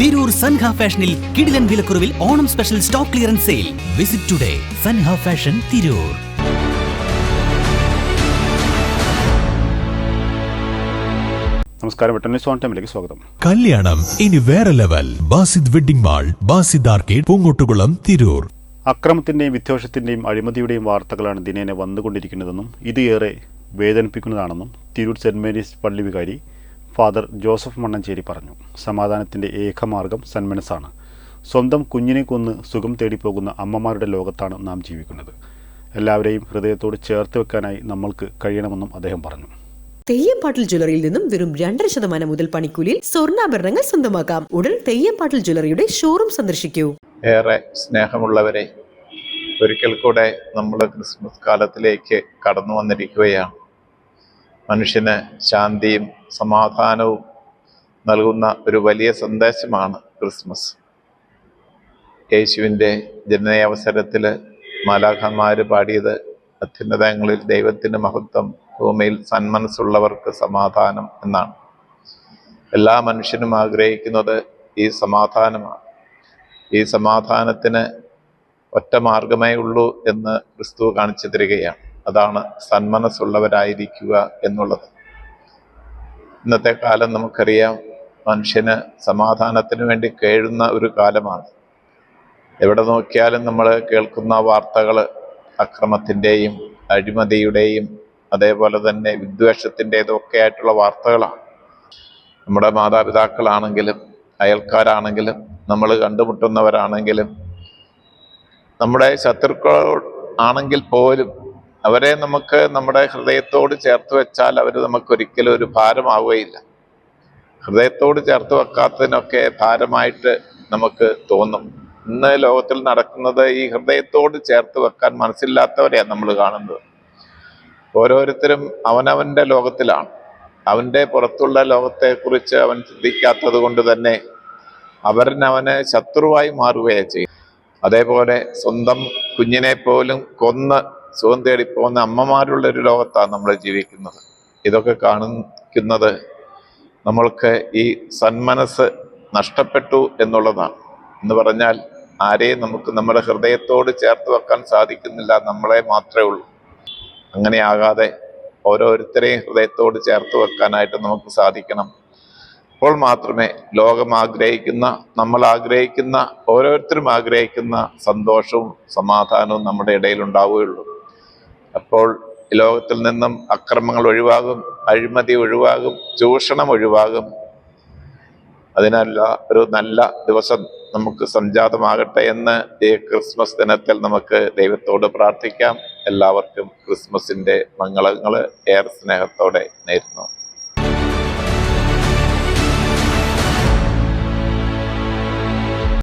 തിരൂർ സൻഹ ഫാഷനിൽ കിടിലൻ വിലക്കുറവിൽ Onam special stock clearance sale. Visit today Sanha fashion Tirur. നമസ്കാരം, വെട്ടന്യൂസ് ഓൺ ടൈമിലേക്ക് സ്വാഗതം. കല്യാണം ഇനി വേറെ level. Basid wedding mall, Basid arcade, Poongottukulam, Tirur. അക്രമത്തിന്റെയും വിദ്വേഷത്തിന്റെയും അഴിമതിയുടെയും വാർത്തകളാണ് ദിനേന വന്നുകൊണ്ടിരിക്കുന്നതെന്നും ഇത് ഏറെ വേദനിപ്പിക്കുന്നതാണെന്നും തിരൂർ സെന്റ് മേരീസ് പള്ളി വികാരി ഫാദർ ജോസഫ് മണ്ണഞ്ചേരി പറഞ്ഞു. സമാധാനത്തിന്റെ ഏകമാർഗം സന്മനസ്സാണ്. സ്വന്തം കുഞ്ഞിനെ കൊന്ന് സുഖം തേടിപ്പോകുന്ന അമ്മമാരുടെ ലോകത്താണ് നാം ജീവിക്കുന്നത്. എല്ലാവരെയും ഹൃദയത്തോട് ചേർത്ത് വെക്കാനായി നമ്മൾക്ക് കഴിയണമെന്നും അദ്ദേഹം പറഞ്ഞു. തെയ്യംപാട്ടിൽ ജ്വല്ലറിയിൽ നിന്നും വെറും 2% മുതൽ പണിക്കൂലിയിൽ സ്വർണ്ണാഭരണങ്ങൾ സ്വന്തമാക്കാം. ഉടൻ തെയ്യംപാട്ടിൽ ജ്വല്ലറിയുടെ ഷോറൂം സന്ദർശിക്കൂ. ഏറെ സ്നേഹമുള്ളവരെ, ഒരിക്കൽ കൂടെ നമ്മൾ ക്രിസ്മസ് കാലത്തിലേക്ക് കടന്നു വന്നിരിക്കുകയാണ്. മനുഷ്യന് ശാന്തിയും സമാധാനവും നൽകുന്ന ഒരു വലിയ സന്ദേശമാണ് ക്രിസ്മസ്. യേശുവിൻ്റെ ജനനാവസരത്തിൽ മാലാഖമാർ പാടിയത് അത്യുന്നതങ്ങളിൽ ദൈവത്തിൻ്റെ മഹത്വം, ഭൂമിയിൽ സന്മനസ്സുള്ളവർക്ക് സമാധാനം എന്നാണ്. എല്ലാ മനുഷ്യനും ആഗ്രഹിക്കുന്നത് ഈ സമാധാനമാണ്. ഈ സമാധാനത്തിന് ഒറ്റ മാർഗമേ ഉള്ളൂ എന്ന് ക്രിസ്തു കാണിച്ചു തരികയാണ്. അതാണ് സന്മനസ്സുള്ളവരായിരിക്കുക എന്നുള്ളത്. ഇന്നത്തെ കാലം നമുക്കറിയാം, മനുഷ്യന് സമാധാനത്തിന് വേണ്ടി കേഴുന്ന ഒരു കാലമാണ്. എവിടെ നോക്കിയാലും നമ്മൾ കേൾക്കുന്ന വാർത്തകൾ അക്രമത്തിൻ്റെയും അഴിമതിയുടെയും അതേപോലെ തന്നെ വിദ്വേഷത്തിൻ്റെതും ഒക്കെ ആയിട്ടുള്ള വാർത്തകളാണ്. നമ്മുടെ മാതാപിതാക്കളാണെങ്കിലും അയൽക്കാരാണെങ്കിലും നമ്മൾ കണ്ടുമുട്ടുന്നവരാണെങ്കിലും നമ്മുടെ ശത്രുക്കൾ ആണെങ്കിൽ പോലും അവരെ നമുക്ക് നമ്മുടെ ഹൃദയത്തോട് ചേർത്ത് വെച്ചാൽ അവർ നമുക്കൊരിക്കലും ഒരു ഭാരമാവുകയില്ല. ഹൃദയത്തോട് ചേർത്ത് വെക്കാത്തതിനൊക്കെ ഭാരമായിട്ട് നമുക്ക് തോന്നും. ഇന്ന് ലോകത്തിൽ നടക്കുന്നത് ഈ ഹൃദയത്തോട് ചേർത്ത് വെക്കാൻ മനസ്സില്ലാത്തവരെയാണ് നമ്മൾ കാണുന്നത്. ഓരോരുത്തരും അവനവൻ്റെ ലോകത്തിലാണ്. അവൻ്റെ പുറത്തുള്ള ലോകത്തെക്കുറിച്ച് അവൻ ചിന്തിക്കാത്തത് കൊണ്ട് തന്നെ അവനവന് ശത്രുവായി മാറുകയാണ് ചെയ്യും. അതേപോലെ സ്വന്തം കുഞ്ഞിനെ പോലും കൊന്ന് സുഖം തേടിപ്പോകുന്ന അമ്മമാരുള്ളൊരു ലോകത്താണ് നമ്മൾ ജീവിക്കുന്നത്. ഇതൊക്കെ കാണിക്കുന്നത് നമ്മൾക്ക് ഈ സന്മനസ് നഷ്ടപ്പെട്ടു എന്നുള്ളതാണ്. എന്ന് പറഞ്ഞാൽ ആരെയും നമുക്ക് നമ്മുടെ ഹൃദയത്തോട് ചേർത്ത് വെക്കാൻ സാധിക്കുന്നില്ല, നമ്മളെ മാത്രമേ ഉള്ളൂ. അങ്ങനെയാകാതെ ഓരോരുത്തരെയും ഹൃദയത്തോട് ചേർത്ത് വെക്കാനായിട്ട് നമുക്ക് സാധിക്കണം. അപ്പോൾ മാത്രമേ ലോകം ആഗ്രഹിക്കുന്ന, നമ്മൾ ആഗ്രഹിക്കുന്ന, ഓരോരുത്തരും ആഗ്രഹിക്കുന്ന സന്തോഷവും സമാധാനവും നമ്മുടെ ഇടയിൽ ഉണ്ടാവുകയുള്ളൂ. അപ്പോൾ ലോകത്തിൽ നിന്നും അക്രമങ്ങൾ ഒഴിവാകും, അഴിമതി ഒഴിവാകും, ചൂഷണം ഒഴിവാകും. അതിനല്ല ഒരു നല്ല ദിവസം നമുക്ക് സംജാതമാകട്ടെ എന്ന് ഈ ക്രിസ്മസ് ദിനത്തിൽ നമുക്ക് ദൈവത്തോട് പ്രാർത്ഥിക്കാം. എല്ലാവർക്കും ക്രിസ്മസിൻ്റെ മംഗളങ്ങൾ ഏറെ സ്നേഹത്തോടെ നേരുന്നു.